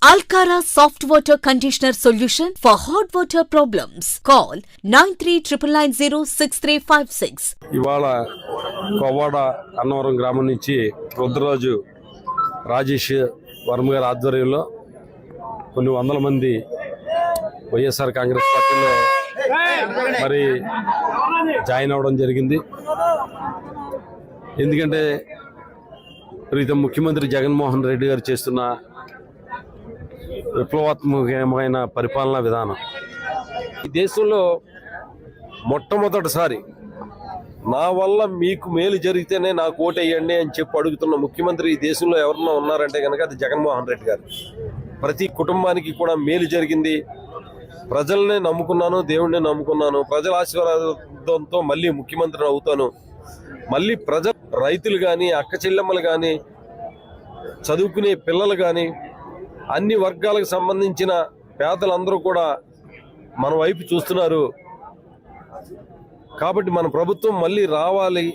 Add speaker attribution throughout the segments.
Speaker 1: Alcara Soft Water Conditioner Solution for Hot Water Problems. Call 9399906356.
Speaker 2: ఇవాళ కొవ్వాడ అన్నవరం గ్రామం నుంచి రుద్రరాజు రాజేష్ వర్మ గారి ఆధ్వర్యంలో కొన్ని వందల మంది వైఎస్ఆర్ కాంగ్రెస్ పార్టీలో మరి జాయిన్ అవ్వడం జరిగింది. ఎందుకంటే ప్రీతం ముఖ్యమంత్రి జగన్మోహన్ రెడ్డి గారు చేస్తున్న విప్లవాత్మకమైన పరిపాలనా విధానం ఈ దేశంలో మొట్టమొదటిసారి నా వల్ల మీకు మేలు జరిగితేనే నాకు ఓటేయండి అని చెప్పి అడుగుతున్న ముఖ్యమంత్రి ఈ దేశంలో ఎవరన్నా ఉన్నారంటే కనుక అది జగన్మోహన్ రెడ్డి గారు. ప్రతి కుటుంబానికి కూడా మేలు జరిగింది. ప్రజల్నే నమ్ముకున్నాను, దేవుడిని నమ్ముకున్నాను, ప్రజల ఆశీర్వాదంతో మళ్ళీ ముఖ్యమంత్రిని అవుతాను. మళ్ళీ రైతులు కానీ, అక్క చెల్లెమ్మలు కానీ, చదువుకునే పిల్లలు కానీ, అన్ని వర్గాలకు సంబంధించిన పేదలందరూ కూడా మన వైపు చూస్తున్నారు. కాబట్టి మన ప్రభుత్వం మళ్ళీ రావాలి,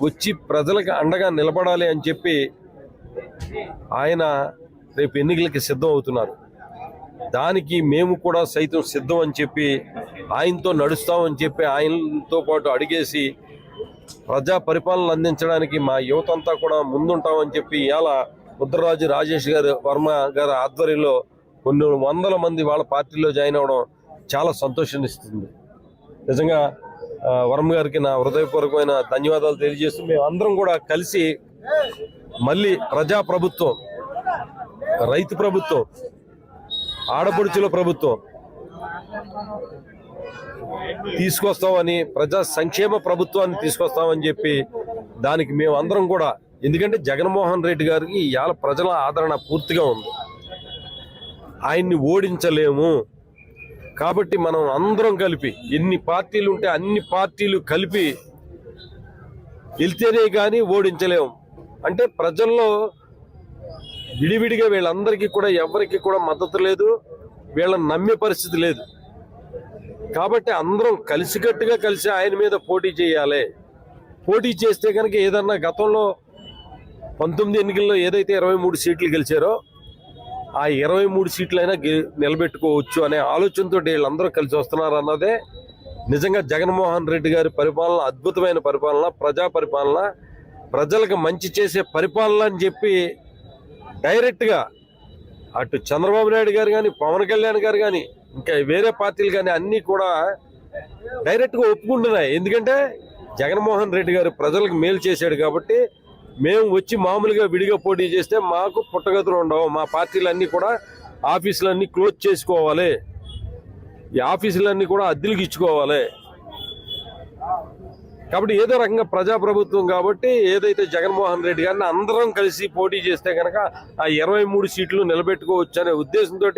Speaker 2: వచ్చి ప్రజలకు అండగా నిలబడాలి అని చెప్పి ఆయన రేపు ఎన్నికలకి సిద్ధం అవుతున్నారు. దానికి మేము కూడా సైతం సిద్ధం అని చెప్పి ఆయనతో నడుస్తామని చెప్పి ఆయనతో పాటు అడిగేసి ప్రజా పరిపాలన అందించడానికి మా యువత అంతా కూడా ముందుంటామని చెప్పి ఇవాళ రుద్రరాజు రాజేష్ గారు వర్మ గారి ఆధ్వర్యంలో కొన్ని వందల మంది వాళ్ళ పార్టీలో జాయిన్ అవ్వడం చాలా సంతోషాన్ని ఇస్తుంది. నిజంగా వర్మ గారికి నా హృదయపూర్వకమైన ధన్యవాదాలు తెలియజేస్తూ మేము అందరం కూడా కలిసి మళ్ళీ ప్రజా ప్రభుత్వం, రైతు ప్రభుత్వం, ఆడపడుచుల ప్రభుత్వం తీసుకొస్తామని, ప్రజా సంక్షేమ ప్రభుత్వాన్ని తీసుకొస్తామని చెప్పి దానికి మేము అందరం కూడా, ఎందుకంటే జగన్మోహన్ రెడ్డి గారికి ఇవాళ ప్రజల ఆదరణ పూర్తిగా ఉంది. ఆయన్ని ఓడించలేము. కాబట్టి మనం అందరం కలిపి, ఎన్ని పార్టీలు ఉంటే అన్ని పార్టీలు కలిపి వెళ్తేనే కానీ ఓడించలేము. అంటే ప్రజల్లో విడివిడిగా వీళ్ళందరికీ కూడా ఎవరికి కూడా మద్దతు లేదు, వీళ్ళని నమ్మే పరిస్థితి లేదు. కాబట్టి అందరం కలిసికట్టుగా కలిసి ఆయన మీద పోటీ చేయాలి. పోటీ చేస్తే కనుక ఏదన్నా గతంలో 19 ఎన్నికల్లో ఏదైతే 23 సీట్లు గెలిచారో ఆ 23 సీట్లైనా నిలబెట్టుకోవచ్చు అనే ఆలోచనతో వీళ్ళందరూ కలిసి వస్తున్నారు అన్నదే నిజంగా జగన్మోహన్ రెడ్డి గారి పరిపాలన అద్భుతమైన పరిపాలన, ప్రజా పరిపాలన, ప్రజలకు మంచి చేసే పరిపాలన అని చెప్పి డైరెక్ట్గా అటు చంద్రబాబు నాయుడు గారు కానీ, పవన్ కళ్యాణ్ గారు కానీ, ఇంకా వేరే పార్టీలు కానీ అన్నీ కూడా డైరెక్ట్గా ఒప్పుకుంటున్నాయి. ఎందుకంటే జగన్మోహన్ రెడ్డి గారు ప్రజలకు మేలు చేశాడు కాబట్టి. మేము వచ్చి మామూలుగా విడిగా పోటీ చేస్తే మాకు పుట్టగతులు ఉండవు. మా పార్టీలన్నీ కూడా ఆఫీసులన్నీ క్లోజ్ చేసుకోవాలి, ఈ ఆఫీసులన్నీ కూడా అద్దెలకు ఇచ్చుకోవాలి. కాబట్టి ఏదో రకంగా ప్రజాప్రభుత్వం కాబట్టి ఏదైతే జగన్మోహన్ రెడ్డి గారిని అందరం కలిసి పోటీ చేస్తే కనుక ఆ 23 సీట్లు నిలబెట్టుకోవచ్చు అనే ఉద్దేశంతో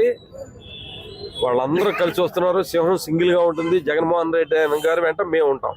Speaker 2: వాళ్ళందరూ కలిసి వస్తున్నారు. సింహం సింగిల్గా ఉంటుంది. జగన్మోహన్ రెడ్డి గారి వెంట మేము ఉంటాం.